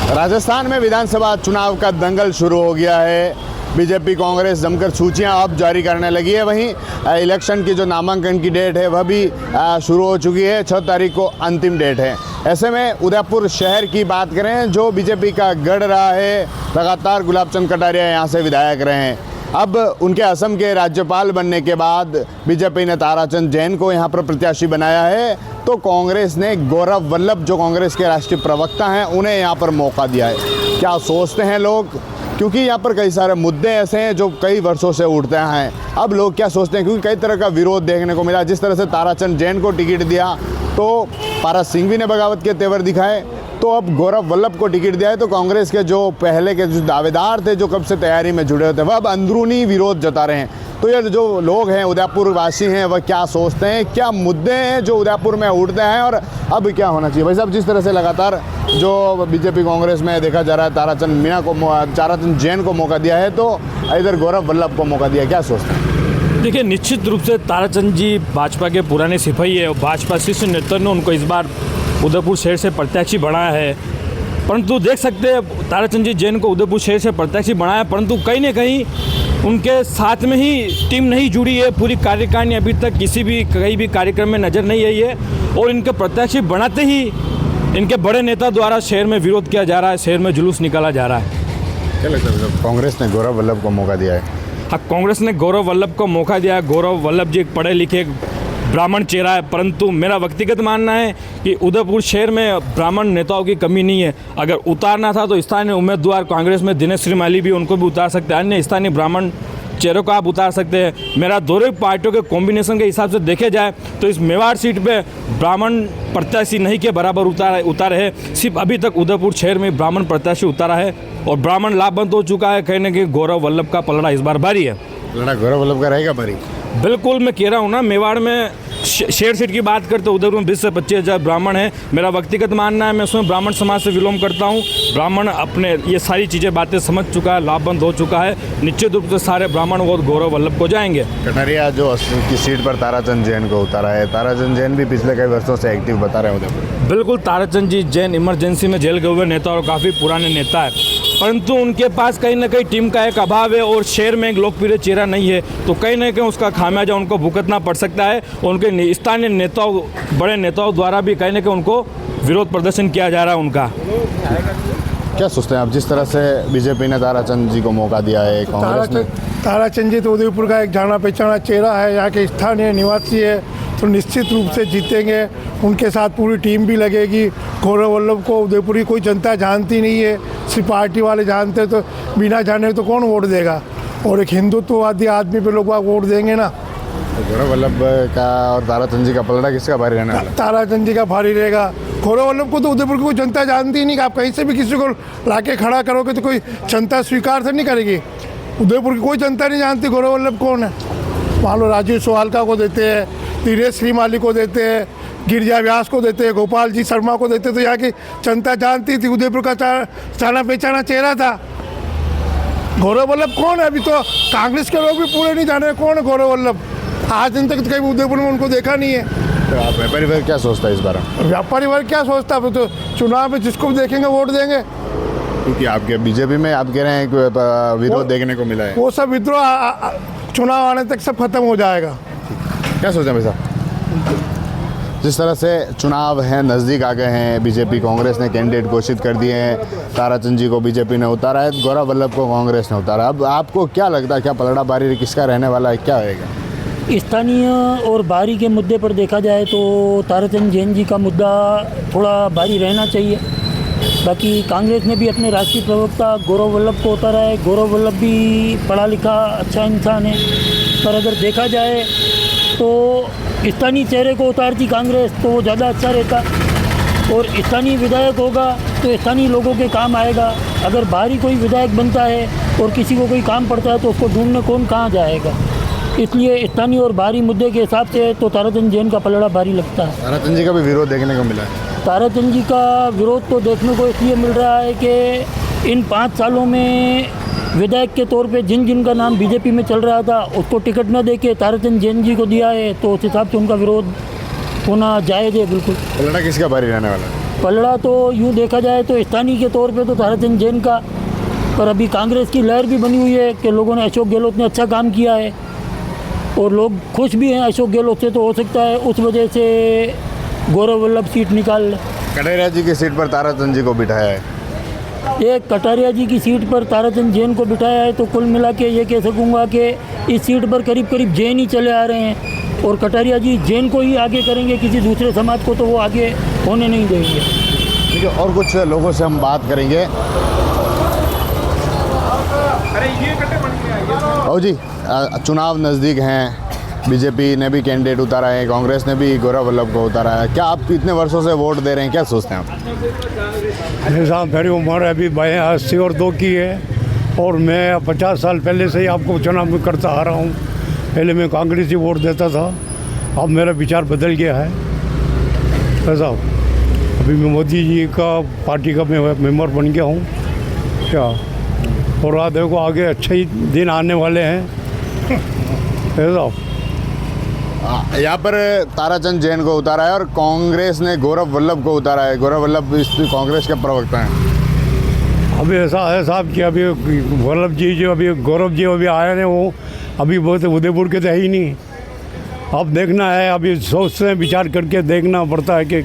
राजस्थान में विधानसभा चुनाव का दंगल शुरू हो गया है। बीजेपी कांग्रेस जमकर सूचियां अब जारी करने लगी है। वहीं इलेक्शन की जो नामांकन की डेट है वह भी शुरू हो चुकी है। 6 तारीख को अंतिम डेट है। ऐसे में उदयपुर शहर की बात करें जो बीजेपी का गढ़ रहा है, लगातार गुलाब चंद कटारिया यहाँ से विधायक रहे हैं। अब उनके असम के राज्यपाल बनने के बाद बीजेपी ने ताराचंद जैन को यहाँ पर प्रत्याशी बनाया है, तो कांग्रेस ने गौरव वल्लभ जो कांग्रेस के राष्ट्रीय प्रवक्ता हैं उन्हें यहाँ पर मौका दिया है। क्या सोचते हैं लोग, क्योंकि यहाँ पर कई सारे मुद्दे ऐसे हैं जो कई वर्षों से उठते हैं। अब लोग क्या सोचते हैं, क्योंकि कई तरह का विरोध देखने को मिला। जिस तरह से ताराचंद जैन को टिकट दिया तो पारस सिंघवी ने बगावत के तेवर दिखाए, तो अब गौरव वल्लभ को टिकट दिया है तो कांग्रेस के जो पहले के जो दावेदार थे, जो कब से तैयारी में जुड़े होते, वह अब अंदरूनी विरोध जता रहे हैं। तो ये जो लोग हैं, उदयपुर वासी हैं, वह क्या सोचते हैं, क्या मुद्दे हैं जो उदयपुर में उठते हैं और अब क्या होना चाहिए। भाई साहब, जिस तरह से लगातार जो बीजेपी कांग्रेस में देखा जा रहा है, ताराचंद जैन को मौका दिया है तो इधर गौरव वल्लभ को मौका दिया, क्या सोचते हैं? देखिए, निश्चित रूप से ताराचंद जी भाजपा के पुराने सिपाही है और भाजपा शीर्ष नेतृत्व ने उनको इस बार उदयपुर शहर से प्रत्याशी बनाया है। परंतु देख सकते हैं ताराचंद जी जैन को उदयपुर शहर से प्रत्याशी बनाया, परंतु कहीं ना कहीं उनके साथ में ही टीम नहीं जुड़ी है। पूरी कार्यकारिणी अभी तक कहीं भी कार्यक्रम में नज़र नहीं आई है और इनके प्रत्याशी बनाते ही इनके बड़े नेता द्वारा शहर में विरोध किया जा रहा है, शहर में जुलूस निकाला जा रहा है। क्या लगता है कांग्रेस ने गौरव वल्लभ को मौका दिया है? हाँ, कांग्रेस ने गौरव वल्लभ को मौका दिया है। गौरव वल्लभ जी एक पढ़े लिखे ब्राह्मण चेहरा है, परंतु मेरा व्यक्तिगत मानना है कि उदयपुर शहर में ब्राह्मण नेताओं की कमी नहीं है। अगर उतारना था तो स्थानीय उम्मीदवार कांग्रेस में दिनेश श्रीमाली भी, उनको भी उतार सकते हैं। अन्य स्थानीय ब्राह्मण चेहरों को आप उतार सकते हैं। मेरा दोनों पार्टियों के कॉम्बिनेशन के हिसाब से देखे जाए तो इस मेवाड़ सीट पे ब्राह्मण प्रत्याशी नहीं के बराबर उतारे हैं। सिर्फ अभी तक उदयपुर शहर में ब्राह्मण प्रत्याशी उतारा है और ब्राह्मण लाभवंत हो चुका है। कहीं ना कहीं गौरव वल्लभ का पलड़ा इस बार भारी है। लड़ा गौरव वल्लभ का रहेगा भारी? बिल्कुल, मैं कह रहा हूँ ना, मेवाड़ में शेयर सीट की बात करते उधर में 20 से 25 हज़ार ब्राह्मण है। मेरा व्यक्तिगत मानना है, मैं उसमें ब्राह्मण समाज से विलोम करता हूँ। ब्राह्मण अपने ये सारी चीज़ें बातें समझ चुका है, लाभवंत हो चुका है। निश्चित रूप से सारे ब्राह्मण वो गौरव वल्लभ को जाएंगे। कटारिया जो की सीट पर ताराचंद जैन को उतारा है, ताराचंद जैन भी पिछले कई वर्षों से एक्टिव बता रहे हैं उधर। बिल्कुल, ताराचंद जी जैन इमरजेंसी में जेल गए हुए नेता और काफ़ी पुराने नेता है, परंतु उनके पास कहीं ना कहीं टीम का एक अभाव है और शहर में एक लोकप्रिय चेहरा नहीं है, तो कहीं ना कहीं उसका खामियाजा उनको भुगतना पड़ सकता है। उनके स्थानीय नेताओं, बड़े नेताओं द्वारा भी कहीं ना कहीं उनको विरोध प्रदर्शन किया जा रहा है उनका। क्या सोचते हैं आप, जिस तरह से बीजेपी ने ताराचंद जी को मौका दिया है, कांग्रेस ने? ताराचंद जी तो उदयपुर का एक जाना पहचाना चेहरा है, यहाँ के स्थानीय निवासी है, तो निश्चित रूप से जीतेंगे। उनके साथ पूरी टीम भी लगेगी। गौरव वल्लभ को उदयपुर की कोई जनता जानती नहीं है, सिर्फ पार्टी वाले जानते, तो बिना जाने तो कौन वोट देगा। और एक हिंदुत्ववादी आदमी पे लोग वोट देंगे ना। तो गौरव वल्लभ का और ताराचंद जी का पलड़ा किसका भारी रहने वाला? ताराचंद जी का भारी रहेगा। गौरव वल्लभ को तो उदयपुर की कोई जनता जानती ही नहीं। आप कहीं से भी किसी को लाके खड़ा करोगे तो कोई जनता स्वीकार से नहीं करेगी। उदयपुर की कोई जनता नहीं जानती गौरव वल्लभ कौन है। मान लो राजीव सोहालका को देते हैं, दिनेश श्रीमाली को देते हैं, गिरिजा व्यास को देते हैं, गोपाल जी शर्मा को देते, तो यहाँ की जनता जानती थी। उदयपुर का जाना पहचाना चेहरा था। गौरव वल्लभ कौन है? अभी तो कांग्रेस के लोग भी पूरे नहीं जाने कौन है गौरव वल्लभ। आज दिन तक कहीं उदयपुर में उनको देखा नहीं है। तो आप व्यापारी वर्ग क्या सोचता है इस बार? व्यापारी वर्ग क्या सोचता है? तो चुनाव में जिसको भी देखेंगे वोट देंगे। क्योंकि आपके बीजेपी में आप कह रहे हैं कि विरोध देखने को मिला है। वो सब विद्रोह चुनाव आने तक सब खत्म हो जाएगा। क्या सोचते हैं भाई साहब, जिस तरह से चुनाव हैं नज़दीक आ गए हैं, बीजेपी कांग्रेस ने कैंडिडेट घोषित कर दिए हैं, ताराचंद जी को बीजेपी ने उतारा है, गौरव वल्लभ को कांग्रेस ने उतारा। अब आपको क्या लगता है, क्या पलड़ा बारी किसका रहने वाला है, क्या होएगा? स्थानीय और बाहरी के मुद्दे पर देखा जाए तो ताराचंद जैन जी का मुद्दा थोड़ा भारी रहना चाहिए। बाकी कांग्रेस ने भी अपने राष्ट्रीय प्रवक्ता गौरव वल्लभ को उतारा है। गौरव वल्लभ भी पढ़ा लिखा अच्छा इंसान है, पर अगर देखा जाए तो स्थानीय चेहरे को उतारती कांग्रेस तो वो ज़्यादा अच्छा रहता, और स्थानीय विधायक होगा तो स्थानीय लोगों के काम आएगा। अगर बाहरी कोई विधायक बनता है और किसी को कोई काम पड़ता है तो उसको ढूंढने कौन कहाँ जाएगा। इसलिए स्थानीय और बाहरी मुद्दे के हिसाब से तो ताराचंद जैन का पलड़ा भारी लगता है। ताराचंद जी का भी विरोध देखने को मिला है। ताराचंद जी का विरोध तो देखने को इसलिए मिल रहा है कि इन 5 सालों में विधायक के तौर पे जिन का नाम बीजेपी में चल रहा था उसको टिकट न देके ताराचंद जैन जी को दिया है, तो उस हिसाब से उनका विरोध होना जायज़ है। बिल्कुल। पलड़ा किसका भारी रहने वाला है? पलड़ा तो यूँ देखा जाए तो स्थानीय के तौर पे तो ताराचंद जैन का, पर अभी कांग्रेस की लहर भी बनी हुई है कि लोगों ने अशोक गहलोत ने अच्छा काम किया है और लोग खुश भी हैं अशोक गहलोत से, तो हो सकता है उस वजह से गौरव वल्लभ सीट निकाल लें। कटारिया जी की सीट पर ताराचंद जी को बिठाया है। एक कटारिया जी की सीट पर ताराचंद जैन को बिठाया है, तो कुल मिला के ये कह सकूँगा कि इस सीट पर करीब करीब जैन ही चले आ रहे हैं और कटारिया जी जैन को ही आगे करेंगे, किसी दूसरे समाज को तो वो आगे होने नहीं देंगे। ठीक है, और कुछ लोगों से हम बात करेंगे। ओ जी, चुनाव नज़दीक हैं, बीजेपी ने भी कैंडिडेट उतारा है, कांग्रेस ने भी गौरव वल्लभ को उतारा है। क्या आप इतने वर्षों से वोट दे रहे हैं, क्या सोचते हैं आप? मेरे साहब मेरी उम्र अभी 82 की है और मैं 50 साल पहले से ही आपको चुनाव में करता आ रहा हूँ। पहले मैं कांग्रेस ही वोट देता था, अब मेरा विचार बदल गया है। साहब अभी मैं मोदी जी का पार्टी का मैं मेंबर बन गया हूँ क्या, और आज देखो आगे अच्छे ही दिन आने वाले हैं। साहब यहाँ पर ताराचंद जैन को उतारा है और कांग्रेस ने गौरव वल्लभ को उतारा है। गौरव वल्लभ इस कांग्रेस के प्रवक्ता हैं। अभी ऐसा है साहब कि अभी वल्लभ जी जो अभी गौरव जी अभी आए हैं, वो अभी बहुत उदयपुर के तो है ही नहीं। अब देखना है, अभी सोचते हैं, विचार करके देखना पड़ता है कि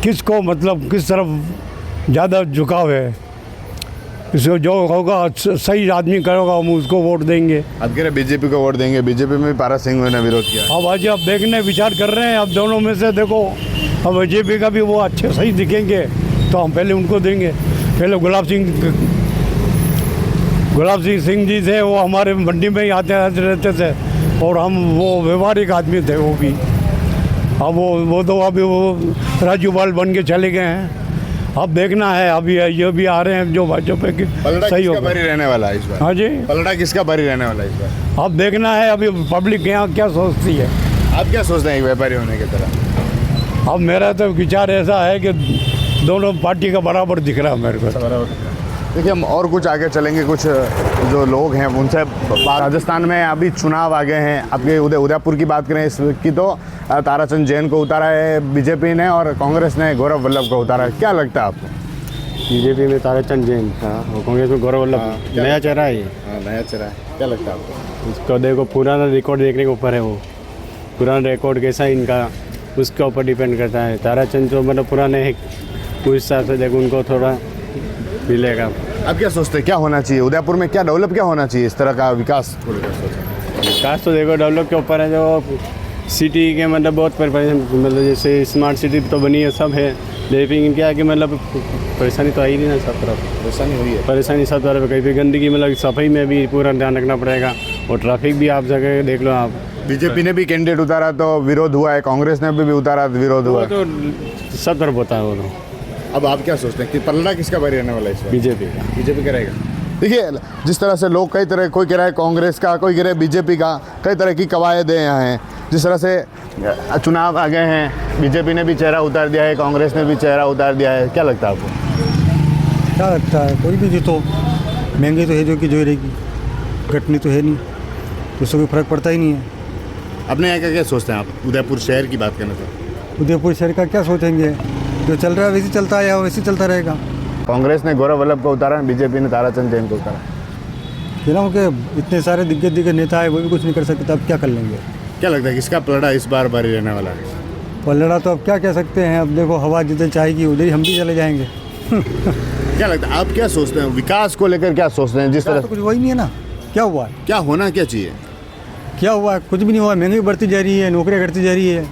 किसको मतलब किस तरफ ज़्यादा झुकाव है। इसको जो होगा सही आदमी करेगा हम उसको वोट देंगे। अब कह रहे बीजेपी को वोट देंगे, बीजेपी में भी पारा सिंह ने विरोध किया। अब आज आप देखने विचार कर रहे हैं, अब दोनों में से देखो, अब बीजेपी का भी वो अच्छे सही दिखेंगे तो हम पहले उनको देंगे। पहले गुलाब सिंह जी थे, वो हमारे मंडी में ही आते रहते थे और हम वो व्यवहारिक आदमी थे वो भी। अब वो तो अभी वो राजू बाल बन के चले गए हैं। अब देखना है, अभी ये भी आ रहे हैं जो भाजपा की सही होगा। भारी रहने वाला है इस बार? हाँ जी, पलड़ा किसका भारी रहने वाला है इस बार? अब देखना है, अभी पब्लिक यहाँ क्या सोचती है। आप क्या सोचते हैं व्यापारी होने की तरह? अब मेरा तो विचार ऐसा है कि दोनों पार्टी का बराबर दिख रहा है मेरे को। देखिए, हम और कुछ आगे चलेंगे, कुछ जो लोग हैं उनसे। राजस्थान में अभी चुनाव आ गए हैं। आपके उदयपुर की बात करें इसकी तो ताराचंद जैन को उतारा है बीजेपी ने और कांग्रेस ने गौरव वल्लभ को उतारा है। क्या लगता है आपको? बीजेपी में ताराचंद जैन, हाँ, और कांग्रेस में गौरव वल्लभ। नया चेहरा है ये। हाँ, नया चेहरा है। क्या लगता है आपको? उसको देखो, पुराना रिकॉर्ड देखने के ऊपर है। वो पुराना रिकॉर्ड कैसा है इनका, उसके ऊपर डिपेंड करता है। ताराचंद जो मतलब पुराने हैं, उस हिसाब से देखो उनको थोड़ा मिलेगा। आप क्या सोचते हैं क्या होना चाहिए उदयपुर में, क्या डेवलप क्या होना चाहिए इस तरह का विकास? विकास तो देखो डेवलप के ऊपर है। जो सिटी के मतलब बहुत मतलब जैसे स्मार्ट सिटी तो बनी है, सब है, लेकिन क्या है कि मतलब परेशानी तो आई नहीं ना सब तरफ। परेशानी हुई है? परेशानी सब तरफ, कहीं भी गंदगी मतलब सफाई में भी पूरा ध्यान रखना पड़ेगा और ट्रैफिक भी आप जगह देख लो आप। बीजेपी ने भी कैंडिडेट उतारा तो विरोध हुआ है, कांग्रेस ने भी उतारा तो विरोध हुआ है। तो सब तरफ होता है वो तो। अब आप क्या सोचते हैं कि पलड़ा किसका भारी रहने वाला है इस बार? बीजेपी का। बीजेपी करेगा। देखिए, जिस तरह से लोग कई तरह, कोई कह रहा है कांग्रेस का, कोई कह रहा है बीजेपी का, कई तरह की कवायदें यहाँ हैं। जिस तरह से चुनाव आ गए हैं, बीजेपी ने भी चेहरा उतार दिया है, कांग्रेस ने भी चेहरा उतार दिया है। क्या लगता है आपको? क्या लगता है, कोई भी जीतो, महंगी तो है जो कि जो रहेगी, घटनी तो है नहीं, तो उससे कोई फ़र्क पड़ता ही नहीं है। अपने यहाँ का क्या सोचते हैं आप उदयपुर शहर की बात करना तो? उदयपुर शहर का क्या सोचेंगे, जो चल रहा है वैसे चलता है या वैसे चलता रहेगा। कांग्रेस ने गौरव वल्लभ को उतारा, बीजेपी ने ताराचंद जैन को उतारा। कह रहा हूँ कि इतने सारे दिग्गज नेता है, वो भी कुछ नहीं कर सकते, तो अब क्या कर लेंगे। क्या लगता है किसका पलड़ा इस बार भारी रहने वाला है? पलड़ा तो अब क्या कह सकते हैं, अब देखो हवा जिधर चाहेगी उधर ही हम भी चले जाएंगे। क्या लगता है आप क्या सोचते हैं विकास को लेकर, क्या सोचते हैं? जिस तरह तो कुछ वही नहीं है ना, क्या हुआ है, क्या होना क्या चाहिए? क्या हुआ है, कुछ भी नहीं हुआ। महंगाई बढ़ती जा रही है, नौकरियाँ घटती जा रही है।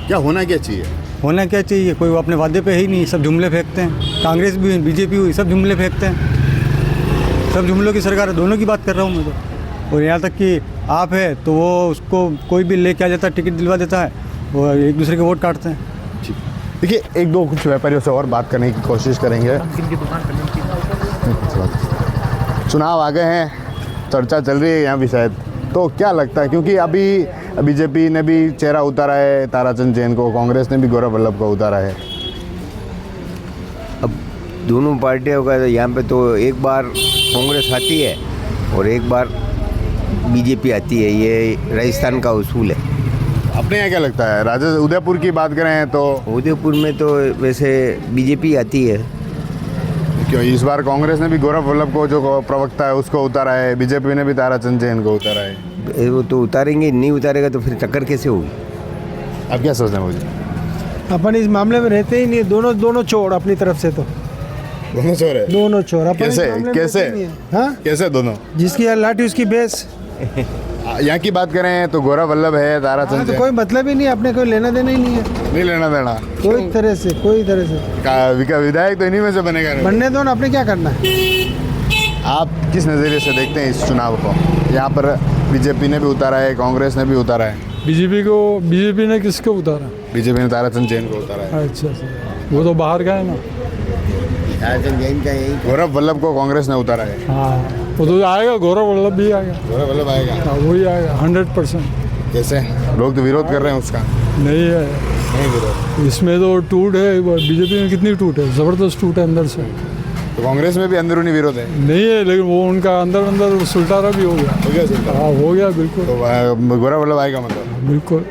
क्या होना क्या चाहिए? होना क्या चाहिए, कोई अपने वादे पे है ही नहीं, सब जुमले फेंकते हैं। कांग्रेस भी हुई, बीजेपी हुई, सब जुमले फेंकते हैं। सब जुमलों की सरकार है, दोनों की बात कर रहा हूँ मैं तो। और यहाँ तक कि आप है तो वो उसको कोई भी लेके आ जाता है, टिकट दिलवा देता है, वो एक दूसरे के वोट काटते हैं। देखिए, एक दो कुछ व्यापारियों से और बात करने की कोशिश करेंगे। चुनाव आ गए हैं, चर्चा चल रही है यहाँ भी शायद, तो क्या लगता है, क्योंकि अभी बीजेपी ने भी चेहरा उतारा है ताराचंद जैन को, कांग्रेस ने भी गौरव वल्लभ को उतारा है। अब दोनों पार्टियों का यहाँ पे तो एक बार कांग्रेस आती है और एक बार बीजेपी आती है, ये राजस्थान का उसूल है। अपने यहाँ क्या लगता है? उदयपुर की बात करें तो उदयपुर में तो वैसे बीजेपी आती है। क्यों इस बार कांग्रेस ने भी गौरव वल्लभ को जो प्रवक्ता है उसको उतारा है, बीजेपी ने भी ताराचंद जैन को उतारा है। वो तो उतारेंगे, नहीं उतारेगा तो फिर टक्कर कैसे होगी? आप क्या सोचते हैं मुझे? अपन इस मामले में रहते ही नहीं, दोनों चोर अपनी तरफ से तो दोनों चोर है? दोनों चोर अपन इस कैसे मामले में कैसे रहते ही नहीं है। हाँ, कैसे दोनों? जिसकी लाठी उसकी बेस। यहाँ की बात करें तो गौरव वल्लभ है, हाँ, ताराचंद तो जैन। कोई मतलब ही नहीं, अपने कोई लेना देना ही नहीं है नहीं लेना देना कोई तरह से। विधायक तो इन्हीं में से बनेगा। बनने दो ना, अपने क्या करना है। आप किस नज़रिए से देखते हैं इस चुनाव को? यहाँ पर बीजेपी ने भी उतारा है, कांग्रेस ने भी उतारा है। बीजेपी ने किसको उतारा? बीजेपी ने ताराचंद जैन को उतारा है। अच्छा, वो तो बाहर का है ना। ताराचंद जैन का यही गौरव वल्लभ को कांग्रेस ने उतारा है। हाँ, वो तो आएगा, गौरव वल्लभ भी आएगा। गौरव वल्लभ आएगा? हाँ, वही आएगा 100%। कैसे? लोग तो विरोध कर रहे हैं उसका। नहीं है, नहीं विरोध। इसमें तो टूट है। बीजेपी में कितनी टूट है? ज़बरदस्त टूट है अंदर से। तो कांग्रेस में भी अंदरूनी विरोध है? नहीं है, लेकिन वो उनका अंदर सुलटारा भी हो गया। हो गया? हाँ, हो गया बिल्कुल। तो गौरव वल्लभ आएगा मतलब? बिल्कुल।